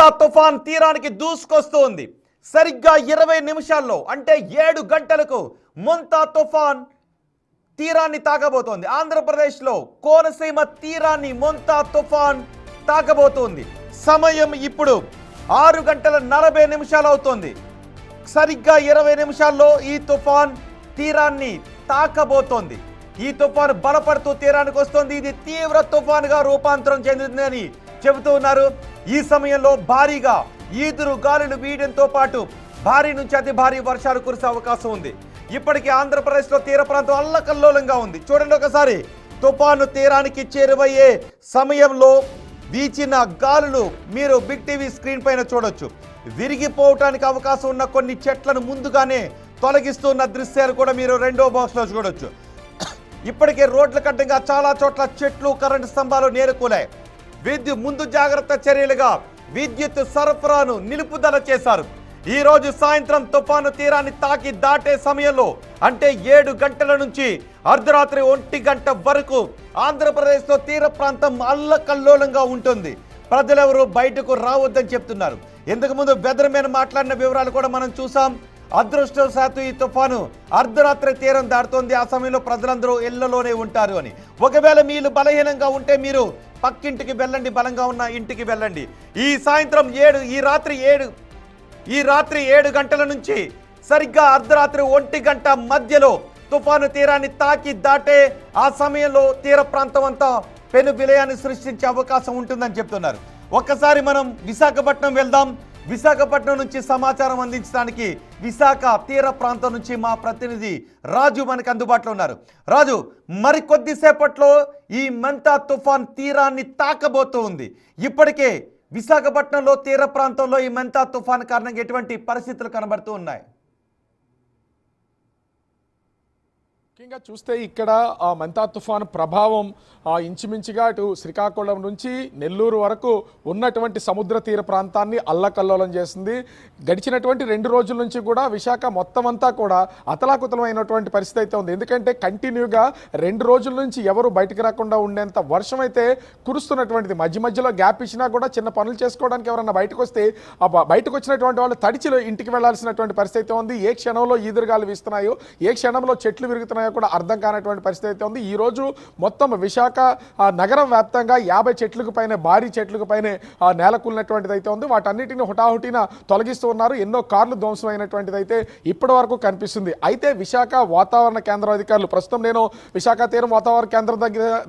మంతా తుఫాన్ తీరానికి దూసుకొస్తోంది. సరిగ్గా 20 నిమిషాల్లో అంటే 7 గంటలకు మంతా తుఫాన్ తీరాన్ని తాకబోతోంది. ఆంధ్రప్రదేశ్లో కోనసీమ తీరాన్ని మంతా తుఫాన్ తాకబోతోంది. సమయం ఇప్పుడు 6 గంటల 40 నిమిషాలు అవుతోంది. సరిగ్గా 20 నిమిషాల్లో ఈ తుఫాన్ తీరాన్ని తాకబోతోంది. ఈ తుఫాను బలపడుతూ తీరానికి వస్తోంది. ఇది తీవ్ర తుఫానుగా రూపాంతరం చెందుతుందని చెబుతూ ఉన్నారు. ఈ సమయంలో భారీగా ఈదురు గాలులు వీయడంతో పాటు భారీ నుంచి అతి భారీ వర్షాలు కురిసే అవకాశం ఉంది. ఇప్పటికీ ఆంధ్రప్రదేశ్లో తీర ప్రాంతం అల్లకల్లోలంగా ఉంది. చూడండి ఒకసారి, తుఫాను తీరానికి చేరువయ్యే సమయంలో వీచిన గాలులు మీరు బిగ్ టీవీ స్క్రీన్ పైన చూడొచ్చు. విరిగిపోవటానికి అవకాశం ఉన్న కొన్ని చెట్లను ముందుగానే తొలగిస్తున్న దృశ్యాలు కూడా మీరు రెండో బాక్స్లో చూడొచ్చు. ఇప్పటికే రోడ్ల కట్టంగా చాలా చోట్ల చెట్లు, కరెంటు స్తంభాలు నేరుకూలాయి. ముందు జాగ్రత్త చర్యలుగా విద్యుత్ సరఫరాను నిలుపుదల చేశారు. ఈ రోజు సాయంత్రం తుఫాను తీరాన్ని తాకి దాటే సమయంలో అంటే 7 గంటల నుంచి అర్ధరాత్రి 1 గంట వరకు ఆంధ్రప్రదేశ్లో తీర ప్రాంతం అల్లకల్లోలంగా ఉంటుంది. ప్రజలెవరూ బయటకు రావద్దని చెప్తున్నారు. ఇంతకు ముందు వెదర్ మ్యాన్ మాట్లాడిన వివరాలు కూడా మనం చూసాం. అదృష్టవశాత్తు ఈ తుఫాను అర్ధరాత్రి తీరం దాటుతోంది. ఆ సమయంలో ప్రజలందరూ ఇళ్లలోనే ఉంటారు అని. ఒకవేళ మీరు బలహీనంగా ఉంటే మీరు పక్కింటికి వెళ్ళండి, బలంగా ఉన్న ఇంటికి వెళ్ళండి. ఈ రాత్రి 7 గంటల నుంచి సరిగ్గా అర్ధరాత్రి 1 గంట మధ్యలో తుఫాను తీరాన్ని తాకి దాటే ఆ సమయంలో తీర ప్రాంతం అంతా పెను విలయాన్ని సృష్టించే అవకాశం ఉంటుందని చెప్తున్నారు. ఒక్కసారి మనం విశాఖపట్నం వెళ్దాం. విశాఖపట్నం నుంచి సమాచారం అందించడానికి విశాఖ తీర ప్రాంతం నుంచి మా ప్రతినిధి రాజు మనకు అందుబాటులో ఉన్నారు. రాజు, మరికొద్దిసేపట్లో ఈ మంతా తుఫాన్ తీరాన్ని తాకబోతూ ఉంది. ఇప్పటికే విశాఖపట్నంలో తీర ప్రాంతంలో ఈ మంతా తుఫాన్ కారణంగా ఎటువంటి పరిస్థితులు కనబడుతూ ఉన్నాయి? ముఖ్యంగా చూస్తే ఇక్కడ మంతా తుఫాను ప్రభావం ఇంచుమించుగా అటు శ్రీకాకుళం నుంచి నెల్లూరు వరకు ఉన్నటువంటి సముద్ర తీర ప్రాంతాన్ని అల్లకల్లోలం చేసింది. గడిచినటువంటి 2 రోజుల నుంచి కూడా విశాఖ మొత్తం అంతా కూడా అతలాకుతలమైనటువంటి పరిస్థితి అయితే ఉంది. ఎందుకంటే కంటిన్యూగా 2 రోజుల నుంచి ఎవరు బయటకు రాకుండా ఉండేంత వర్షం అయితే కురుస్తున్నటువంటిది. మధ్య మధ్యలో గ్యాప్ ఇచ్చినా కూడా చిన్న పనులు చేసుకోవడానికి ఎవరన్నా బయటకు వస్తే బయటకు వచ్చినటువంటి వాళ్ళు తడిచిలో ఇంటికి వెళ్లాల్సినటువంటి పరిస్థితి అయితే ఉంది. ఏ క్షణంలో ఈదురుగాలు వీస్తున్నాయో, ఏ క్షణంలో చెట్లు విరుగుతున్నాయో కూడా అర్థం కానటువంటి పరిస్థితి అయితే ఉంది. ఈ రోజు మొత్తం విశాఖ నగరం వ్యాప్తంగా 50 చెట్లకు పైన, భారీ చెట్లకు పైన నేలకూలినటువంటిది అయితే ఉంది. వాటన్నిటిని హుటాహుటిన తొలగిస్తూ ఉన్నారు. ఎన్నో కార్లు ధ్వంసమైనటువంటిది అయితే ఇప్పటి వరకు కనిపిస్తుంది. అయితే విశాఖ వాతావరణ కేంద్రం అధికారులు, ప్రస్తుతం నేను విశాఖ తీరం వాతావరణ కేంద్రం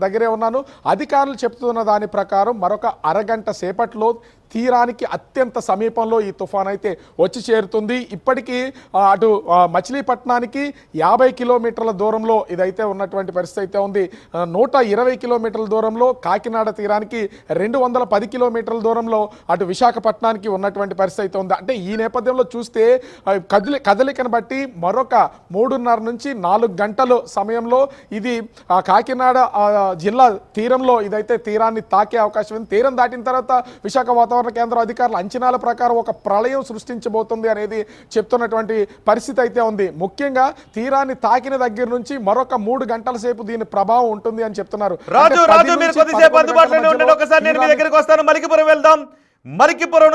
దగ్గరే ఉన్నాను. అధికారులు చెప్తున్న దాని ప్రకారం మరొక అరగంట సేపట్లో తీరానికి అత్యంత సమీపంలో ఈ తుఫాన్ అయితే వచ్చి చేరుతుంది. ఇప్పటికీ అటు మచిలీపట్నానికి 50 కిలోమీటర్ల దూరంలో ఇదైతే ఉన్నటువంటి పరిస్థితి అయితే ఉంది. 120 కిలోమీటర్ల దూరంలో కాకినాడ తీరానికి, 210 కిలోమీటర్ల దూరంలో అటు విశాఖపట్నానికి ఉన్నటువంటి పరిస్థితి అయితే ఉంది. అంటే ఈ నేపథ్యంలో చూస్తే కదలికను బట్టి మరొక 3:30 నుంచి 4 గంటల సమయంలో ఇది కాకినాడ జిల్లా తీరంలో ఇదైతే తీరాన్ని తాకే అవకాశం ఉంది. తీరం దాటిన తర్వాత విశాఖ వాతావరణ కేంద్ర అధికారుల అంచనాల ప్రకారం ఒక ప్రళయం సృష్టించబోతుంది అనేది చెప్తున్నటువంటి పరిస్థితి అయితే ఉంది. ముఖ్యంగా తీరాన్ని తాకిన దగ్గర నుంచి మరొక 3 గంటల సేపు దీని ప్రభావం ఉంటుంది అని చెప్తున్నారు. రాజు, మీరు కొద్దిసేపు అందుబాటులోనే ఉండండి. ఒకసారి నేను మీ దగ్గరికి వస్తాను. మలికిపురం వెళ్దాం. మలికిపురం